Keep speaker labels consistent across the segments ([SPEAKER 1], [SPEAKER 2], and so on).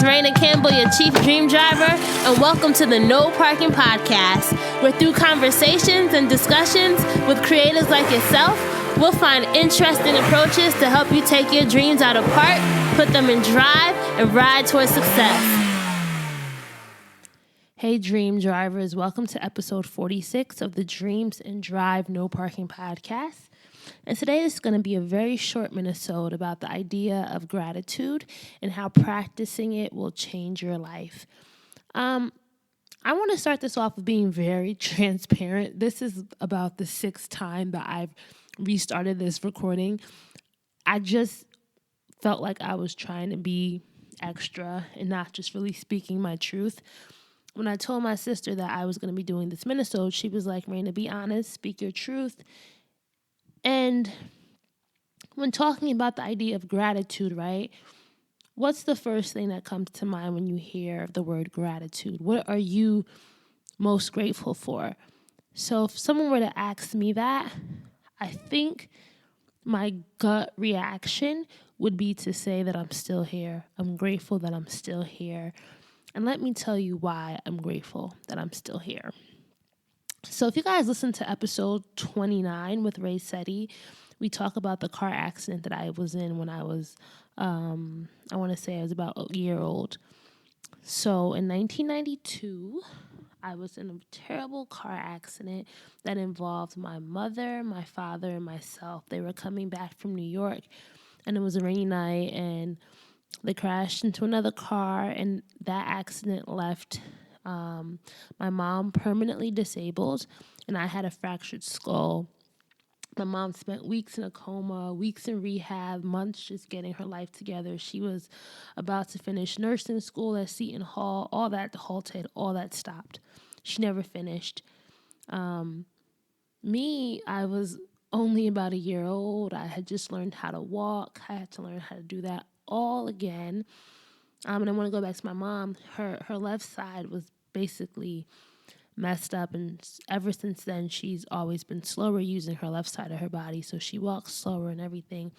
[SPEAKER 1] Raina Campbell, your Chief Dream Driver, and welcome to the No Parking Podcast, where through conversations and discussions with creators like yourself, we'll find interesting approaches to help you take your dreams out of park, put them in drive, and ride towards success. Hey, Dream Drivers. Welcome to episode 46 of the Dreams and Drive No Parking Podcast. And today is going to be a very short minisode about the idea of gratitude and how practicing it will change your life. I want to start this off with being very transparent. This is about the sixth time that I've restarted this recording. I just felt like I was trying to be extra and not just really speaking my truth. When I told my sister that I was going to be doing this minisode, she was like, Raina, be honest, speak your truth. And when talking about the idea of gratitude, right, what's the first thing that comes to mind when you hear the word gratitude? What are you most grateful for? So if someone were to ask me that, I think my gut reaction would be to say that I'm still here. I'm grateful that I'm still here. And let me tell you why I'm grateful that I'm still here. So if you guys listen to episode 29 with Ray Seti, we talk about the car accident that I was in when I was, I want to say I was about a year old. So in 1992, I was in a terrible car accident that involved my mother, my father, and myself. They were coming back from New York, and it was a rainy night, and they crashed into another car, and that accident left my mom permanently disabled, and I had a fractured skull. My mom spent weeks in a coma, weeks in rehab, months just getting her life together. She was about to finish nursing school at Seton Hall. All that halted, all that stopped. She never finished. Me, I was only about a year old. I had just learned how to walk. I had to learn how to do that all again. And I want to go back to my mom. Her left side was basically messed up, and ever since then she's always been slower using her left side of her body, so she walks slower and everything,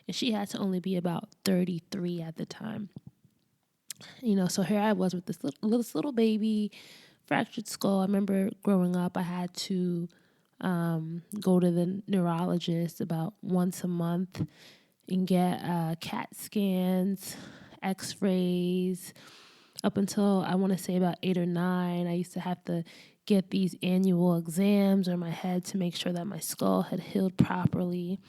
[SPEAKER 1] and she had to only be about 33 at the time. So here I was with this little baby, fractured skull. I remember growing up I had to go to the neurologist about once a month and get CAT scans, x-rays. Up until I want to say about 8 or 9, I used to have to get these annual exams on my head to make sure that my skull had healed properly.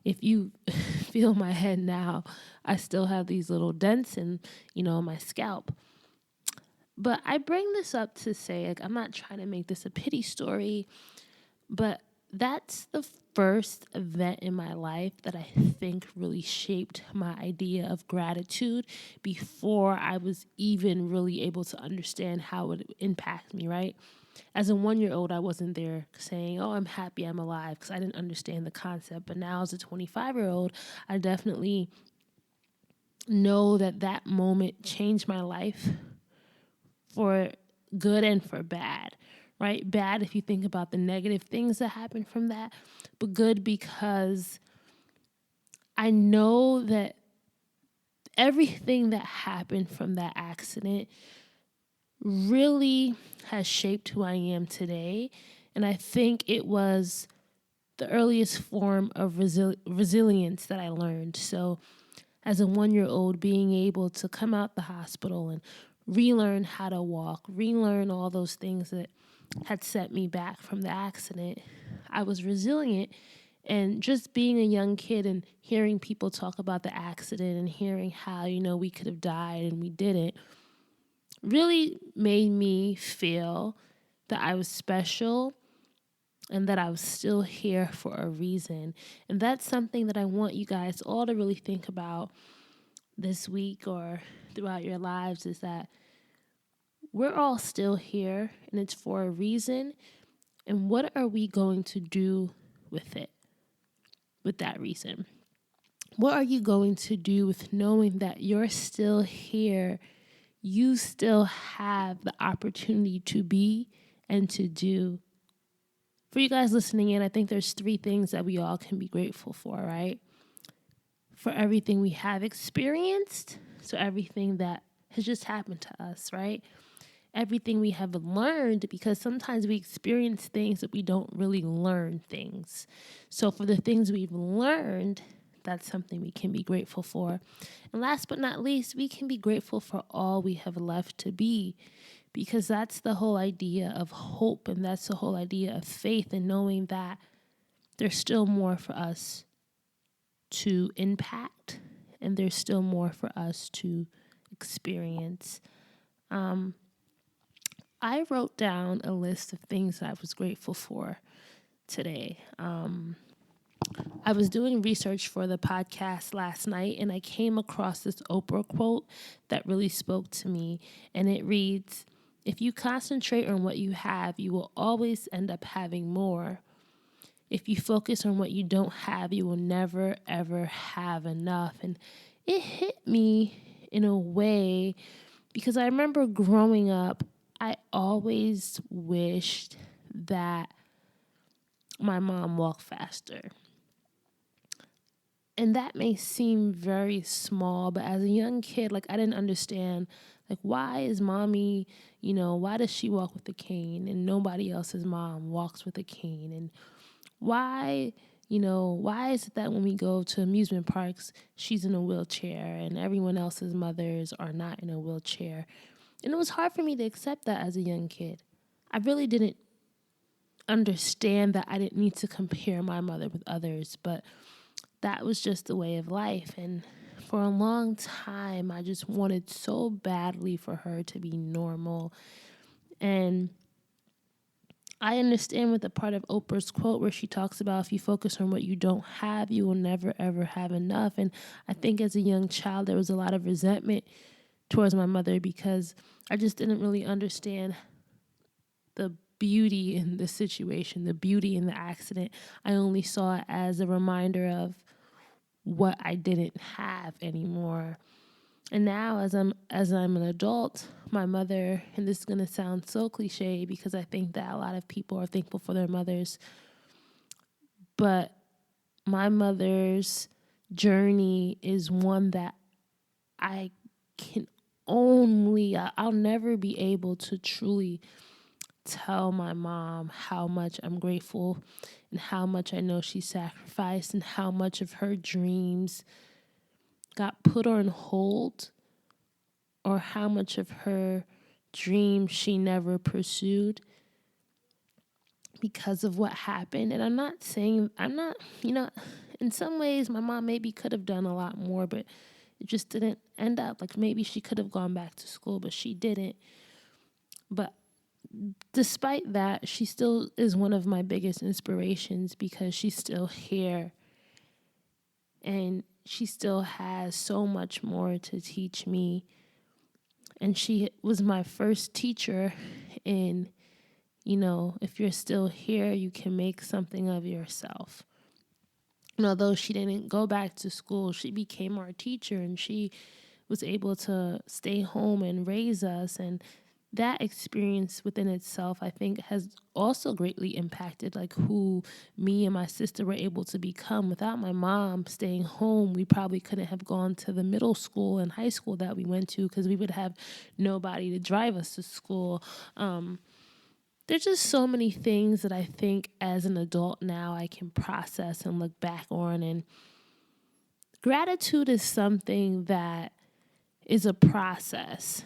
[SPEAKER 1] If you feel my head now, I still have these little dents in, my scalp. But I bring this up to say, I'm not trying to make this a pity story, but that's the first event in my life that I think really shaped my idea of gratitude before I was even really able to understand how it would impact me, right? As a 1-year-old, I wasn't there saying, oh, I'm happy I'm alive, because I didn't understand the concept. But now as a 25-year-old, I definitely know that moment changed my life for good and for bad. Right? Bad if you think about the negative things that happen from that, but good because I know that everything that happened from that accident really has shaped who I am today. And I think it was the earliest form of resilience that I learned. So as a 1-year-old, being able to come out the hospital and relearn how to walk, relearn all those things that had set me back from the accident, I was resilient. And just being a young kid and hearing people talk about the accident and hearing how, we could have died and we didn't, really made me feel that I was special and that I was still here for a reason. And that's something that I want you guys all to really think about this week or throughout your lives, is that we're all still here, and it's for a reason. And what are we going to do with it, with that reason? What are you going to do with knowing that you're still here? You still have the opportunity to be and to do. For you guys listening in, I think there's 3 things that we all can be grateful for, right? For everything we have experienced, so everything that has just happened to us, right? Everything we have learned, because sometimes we experience things that we don't really learn things. So for the things we've learned, that's something we can be grateful for. And last but not least, we can be grateful for all we have left to be, because that's the whole idea of hope, and that's the whole idea of faith, and knowing that there's still more for us to impact, and there's still more for us to experience. I wrote down a list of things that I was grateful for today. I was doing research for the podcast last night, and I came across this Oprah quote that really spoke to me. And it reads, "If you concentrate on what you have, you will always end up having more. If you focus on what you don't have, you will never, ever have enough." And it hit me in a way because I remember growing up, I always wished that my mom walked faster. And that may seem very small, but as a young kid, I didn't understand, why is mommy, why does she walk with a cane and nobody else's mom walks with a cane? And why is it that when we go to amusement parks, she's in a wheelchair and everyone else's mothers are not in a wheelchair? And it was hard for me to accept that as a young kid. I really didn't understand that I didn't need to compare my mother with others, but that was just the way of life. And for a long time, I just wanted so badly for her to be normal. And I understand with the part of Oprah's quote where she talks about, if you focus on what you don't have, you will never, ever have enough. And I think as a young child, there was a lot of resentment towards my mother because I just didn't really understand the beauty in the situation, the beauty in the accident. I only saw it as a reminder of what I didn't have anymore. And now as I'm an adult, my mother, and this is going to sound so cliche because I think that a lot of people are thankful for their mothers, but my mother's journey is one that I can I'll never be able to truly tell my mom how much I'm grateful and how much I know she sacrificed and how much of her dreams got put on hold, or how much of her dreams she never pursued because of what happened. And I'm not, in some ways my mom maybe could have done a lot more, but it just didn't end up. Maybe she could have gone back to school, but she didn't. But despite that, she still is one of my biggest inspirations because she's still here and she still has so much more to teach me. And she was my first teacher in, if you're still here, you can make something of yourself. And although she didn't go back to school, she became our teacher and she was able to stay home and raise us. And that experience within itself, I think, has also greatly impacted who me and my sister were able to become. Without my mom staying home, we probably couldn't have gone to the middle school and high school that we went to because we would have nobody to drive us to school. There's just so many things that I think as an adult now I can process and look back on. And gratitude is something that is a process.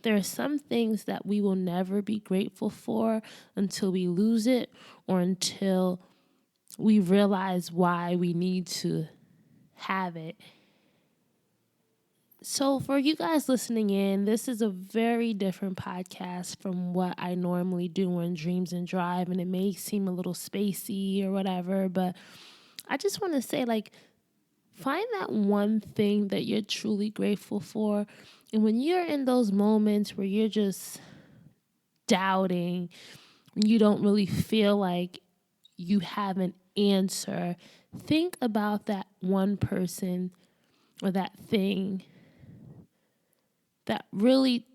[SPEAKER 1] There are some things that we will never be grateful for until we lose it or until we realize why we need to have it. So for you guys listening in, this is a very different podcast from what I normally do on Dreams and Drive, and it may seem a little spacey or whatever, but I just want to say, find that one thing that you're truly grateful for. And when you're in those moments where you're just doubting, you don't really feel like you have an answer, think about that one person or that thing that really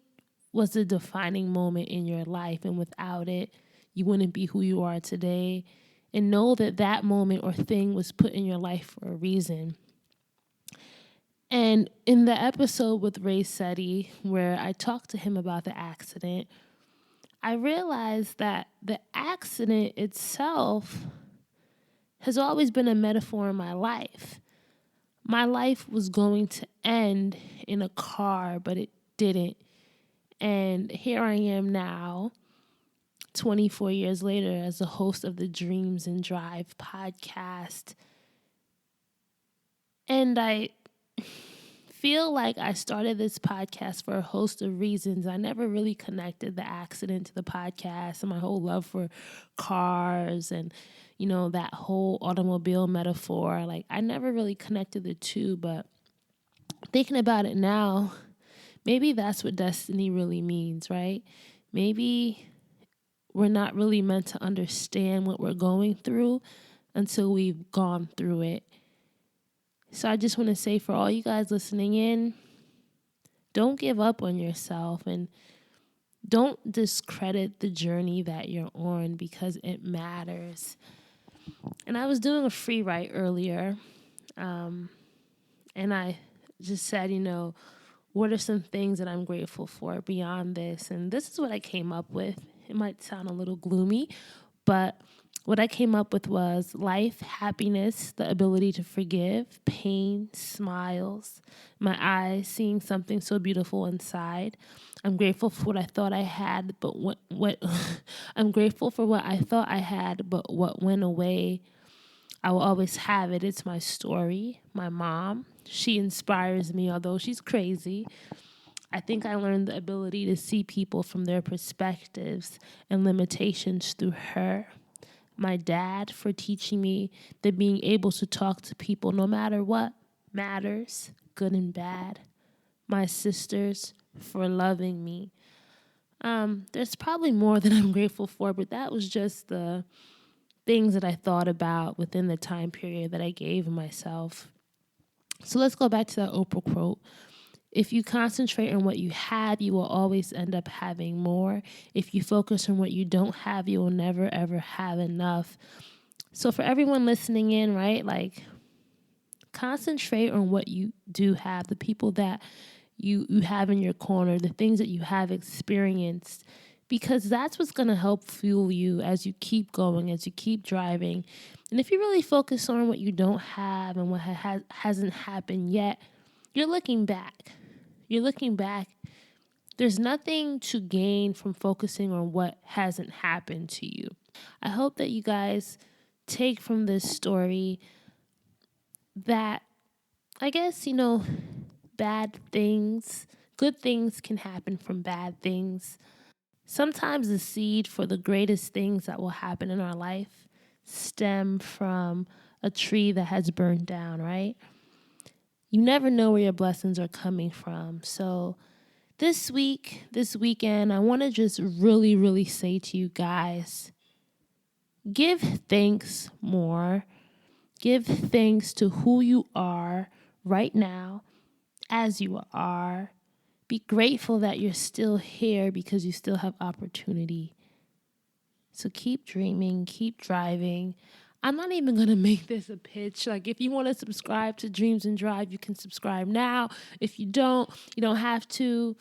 [SPEAKER 1] was a defining moment in your life. And without it, you wouldn't be who you are today. And know that that moment or thing was put in your life for a reason. And in the episode with Ray Seti, where I talked to him about the accident, I realized that the accident itself has always been a metaphor in my life. My life was going to end in a car, but it didn't. And here I am now, 24 years later, as the host of the Dreams and Drive podcast. And I feel like I started this podcast for a host of reasons. I never really connected the accident to the podcast and my whole love for cars and, that whole automobile metaphor. Like, I never really connected the two, but thinking about it now, maybe that's what destiny really means, right? Maybe we're not really meant to understand what we're going through until we've gone through it. So I just want to say, for all you guys listening in, don't give up on yourself and don't discredit the journey that you're on, because it matters. And I was doing a free write earlier, and I just said, what are some things that I'm grateful for beyond this? And this is what I came up with. It might sound a little gloomy, but what I came up with was life, happiness, the ability to forgive, pain, smiles, my eyes seeing something so beautiful inside. I'm grateful for what I thought I had, but what I'm grateful for what I thought I had, but what went away. I will always have it. It's my story. My mom, she inspires me, although she's crazy. I think I learned the ability to see people from their perspectives and limitations through her. My dad, for teaching me that being able to talk to people no matter what matters, good and bad. My sisters, for loving me. There's probably more that I'm grateful for, but that was just the things that I thought about within the time period that I gave myself. So let's go back to that Oprah quote. If you concentrate on what you have, you will always end up having more. If you focus on what you don't have, you will never, ever have enough. So for everyone listening in, right, like, concentrate on what you do have, the people that you have in your corner, the things that you have experienced, because that's what's going to help fuel you as you keep going, as you keep driving. And if you really focus on what you don't have and what hasn't happened yet, you're looking back. There's nothing to gain from focusing on what hasn't happened to you. I hope that you guys take from this story that, I guess, bad things, good things can happen from bad things. Sometimes the seed for the greatest things that will happen in our life stem from a tree that has burned down, right? You never know where your blessings are coming from. So this weekend, I want to just really, really say to you guys, give thanks more. Give thanks to who you are right now, as you are. Be grateful that you're still here because you still have opportunity. So keep dreaming, keep driving. I'm not even going to make this a pitch. Like, if you want to subscribe to Dreams and Drive, you can subscribe now. If you don't have to.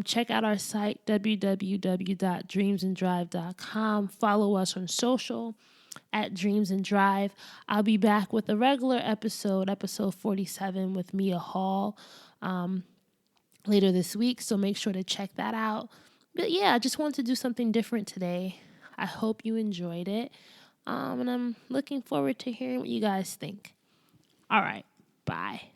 [SPEAKER 1] Check out our site, www.dreamsanddrive.com. Follow us on social at Dreams and Drive. I'll be back with a regular episode 47 with Mia Hall later this week. So make sure to check that out. But yeah, I just wanted to do something different today. I hope you enjoyed it. And I'm looking forward to hearing what you guys think. All right. Bye.